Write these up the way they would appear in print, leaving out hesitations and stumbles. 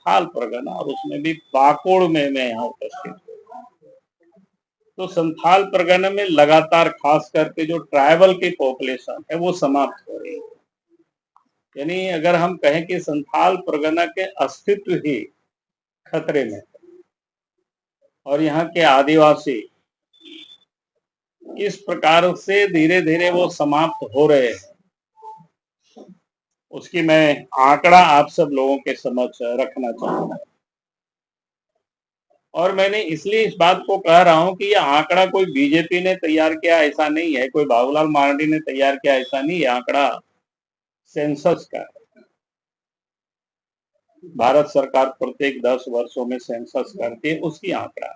संथाल परगना, और उसमें भी पाकुड़ में मैं यहाँ उपस्थित हूँ। तो संथाल परगना में लगातार खास करके जो ट्राइबल की पॉपुलेशन है वो समाप्त हो रही है। यानी अगर हम कहें कि संथाल परगना के अस्तित्व ही खतरे में है और यहाँ के आदिवासी इस प्रकार से धीरे धीरे वो समाप्त हो रहे हैं, उसकी मैं आंकड़ा आप सब लोगों के समक्ष रखना चाहूंगा। और मैंने इसलिए इस बात को कह रहा हूं कि यह आंकड़ा कोई बीजेपी ने तैयार किया ऐसा नहीं है, कोई बाबूलाल मरांडी ने तैयार किया ऐसा नहीं है। आंकड़ा सेंसस का है। भारत सरकार प्रत्येक 10 वर्षों में सेंसस करती है, उसकी आंकड़ा है।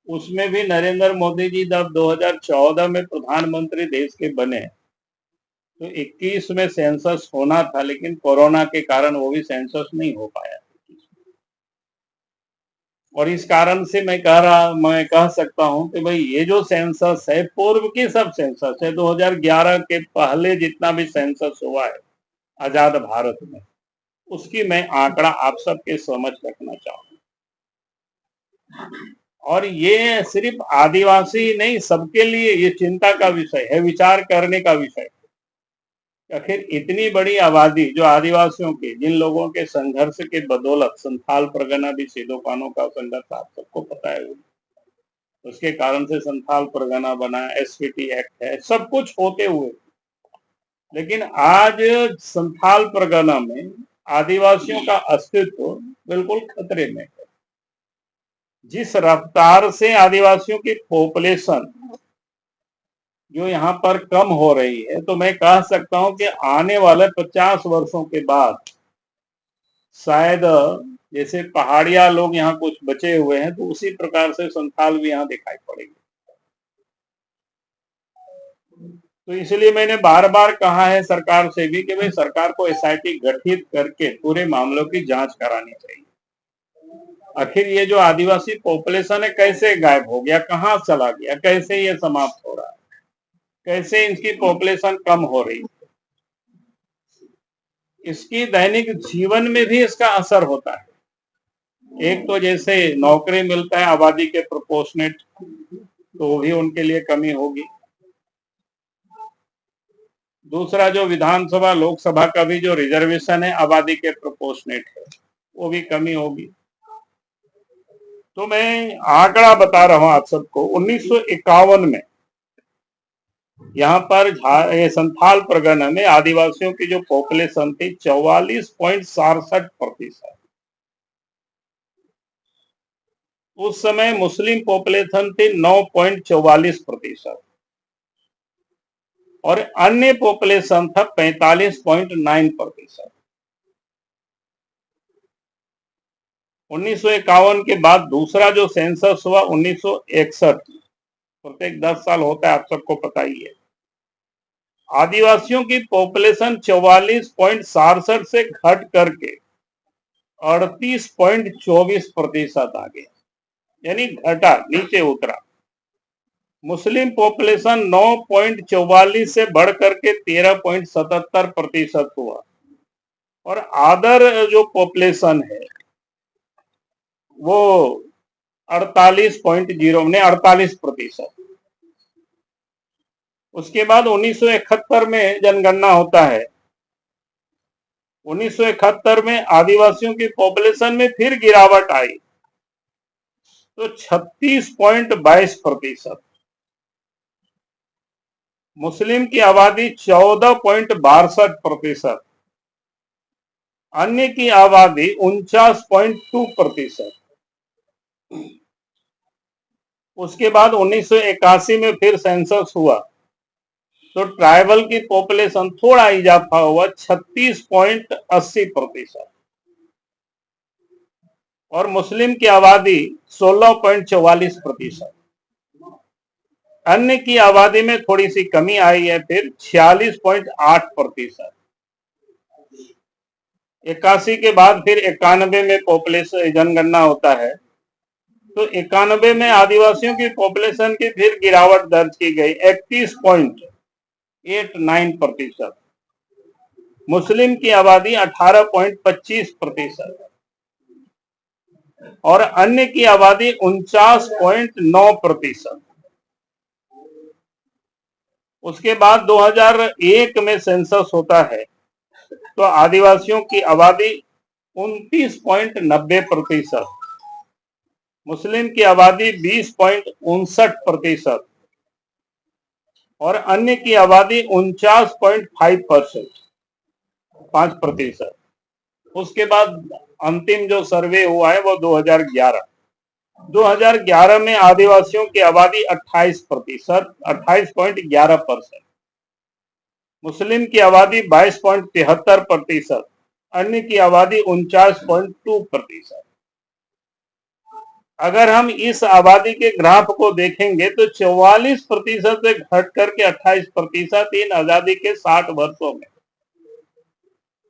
उसमें भी नरेंद्र मोदी जी जब 2014 में प्रधानमंत्री देश के बने तो 21 में सेंसस होना था, लेकिन कोरोना के कारण वो भी सेंसस नहीं हो पाया। और इस कारण से मैं कह सकता हूं कि भाई ये जो सेंसस है पूर्व की सब सेंसस है, 2011 के पहले जितना भी सेंसस हुआ है आजाद भारत में, उसकी मैं आंकड़ा आप सबके समझ रखना चाहूंगा। और ये सिर्फ आदिवासी नहीं, सबके लिए ये चिंता का विषय है, विचार करने का विषय है। आखिर इतनी बड़ी आबादी जो आदिवासियों की, जिन लोगों के संघर्ष के बदौलत संथाल परगना भी सीधो कानों का संघर्ष आप सबको पता है, उसके कारण से संथाल परगना बना, एसपीटी एक्ट है, सब कुछ होते हुए, लेकिन आज संथाल परगना में आदिवासियों का अस्तित्व बिल्कुल खतरे में है। जिस रफ्तार से आदिवासियों की पॉपुलेशन जो यहाँ पर कम हो रही है, तो मैं कह सकता हूं कि आने वाले 50 वर्षों के बाद शायद जैसे पहाड़िया लोग यहाँ कुछ बचे हुए हैं, तो उसी प्रकार से संथाल भी यहाँ दिखाई पड़ेंगे। तो इसलिए मैंने बार बार कहा है सरकार से भी कि भाई सरकार को एसआईटी गठित करके पूरे मामलों की जांच करानी चाहिए। आखिर ये जो आदिवासी पॉपुलेशन है कैसे गायब हो गया, कहाँ चला गया, कैसे ये समाप्त हो रहा है, कैसे इनकी पॉपुलेशन कम हो रही है, इसकी दैनिक जीवन में भी इसका असर होता है। एक तो जैसे नौकरी मिलता है आबादी के प्रोपोर्शनेट, तो भी उनके लिए कमी होगी। दूसरा जो विधानसभा लोकसभा का भी जो रिजर्वेशन है आबादी के प्रोपोर्शनेट है, वो भी कमी होगी। तो मैं आंकड़ा बता रहा हूं आप सबको। 1951 में यहाँ पर संथाल परगना में आदिवासियों की जो पॉपुलेशन थी 44.67%। उस समय मुस्लिम पॉपुलेशन थी 9.44% और अन्य पॉपुलेशन था 45.9%। 1951 के बाद दूसरा जो सेंसस हुआ 1961, प्रत्येक 10 साल होता है, आप सबको पता ही है। आदिवासियों की पॉपुलेशन 44.67 से घट करके 38.24% आ गया, यानी घटा, नीचे उतरा। मुस्लिम पॉपुलेशन 9.44 से बढ़ करके 13.77% हुआ और अदर जो पॉपुलेशन है वो 48.0 उसके बाद 1971 में जनगणना होता है। 1971 में आदिवासियों की पॉपुलेशन में फिर गिरावट आई तो 36.22%। मुस्लिम की आबादी 14.62%, अन्य की आबादी 49.2%। उसके बाद 1981 में फिर सेंसस हुआ तो ट्राइबल की पॉपुलेशन थोड़ा इजाफा हुआ 36.80% और मुस्लिम की आबादी 16.44%। अन्य की आबादी में थोड़ी सी कमी आई है, फिर 46.8%। 81 के बाद फिर 91 में पॉपुलेशन जनगणना होता है तो 91 में आदिवासियों की पॉपुलेशन की फिर गिरावट दर्ज की गई 31.89%। मुस्लिम की आबादी 18.25%। और अन्य की आबादी 49.9%। उसके बाद 2001 में सेंसस होता है तो आदिवासियों की आबादी 29.90%, मुस्लिम की आबादी 20.59% और अन्य की आबादी 5%। उसके बाद अंतिम जो सर्वे हुआ है वो 2011 में आदिवासियों की आबादी 28.11%, मुस्लिम की आबादी 22.73%, अन्य की आबादी 49.2%। अगर हम इस आबादी के ग्राफ को देखेंगे तो 44% से घट करके 28% इन आजादी के 60 वर्षों में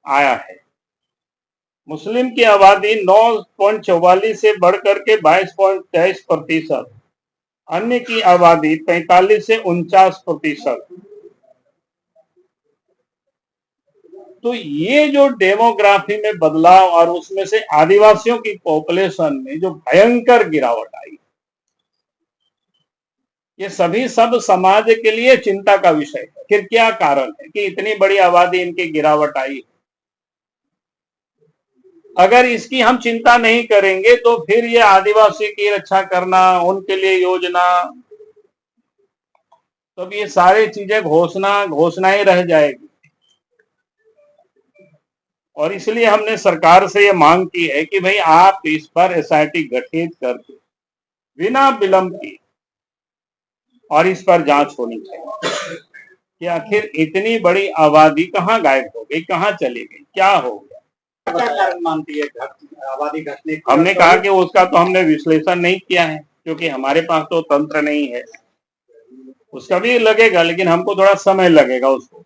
आया है। मुस्लिम की आबादी 9.44 से बढ़कर के 22.23%, अन्य की आबादी 45 से 49%। तो ये जो डेमोग्राफी में बदलाव और उसमें से आदिवासियों की पॉपुलेशन में जो भयंकर गिरावट आई, ये सभी सब समाज के लिए चिंता का विषय है। फिर क्या कारण है कि इतनी बड़ी आबादी इनकी गिरावट आई? अगर इसकी हम चिंता नहीं करेंगे तो फिर ये आदिवासी की रक्षा करना, उनके लिए योजना, तो ये सारी चीजें घोषणाएं रह जाएगी। और इसलिए हमने सरकार से ये मांग की है कि भाई आप इस पर एसआईटी गठित करके बिना विलंब के और इस पर जांच होनी चाहिए कि आखिर इतनी बड़ी आबादी कहाँ गायब हो गई, कहाँ चली गई, क्या हो गया, क्या कारण मानती है आबादी घटने का? हमने कहा कि उसका तो हमने विश्लेषण नहीं किया है क्योंकि हमारे पास तो तंत्र नहीं है। उसका भी लगेगा लेकिन हमको थोड़ा समय लगेगा उसको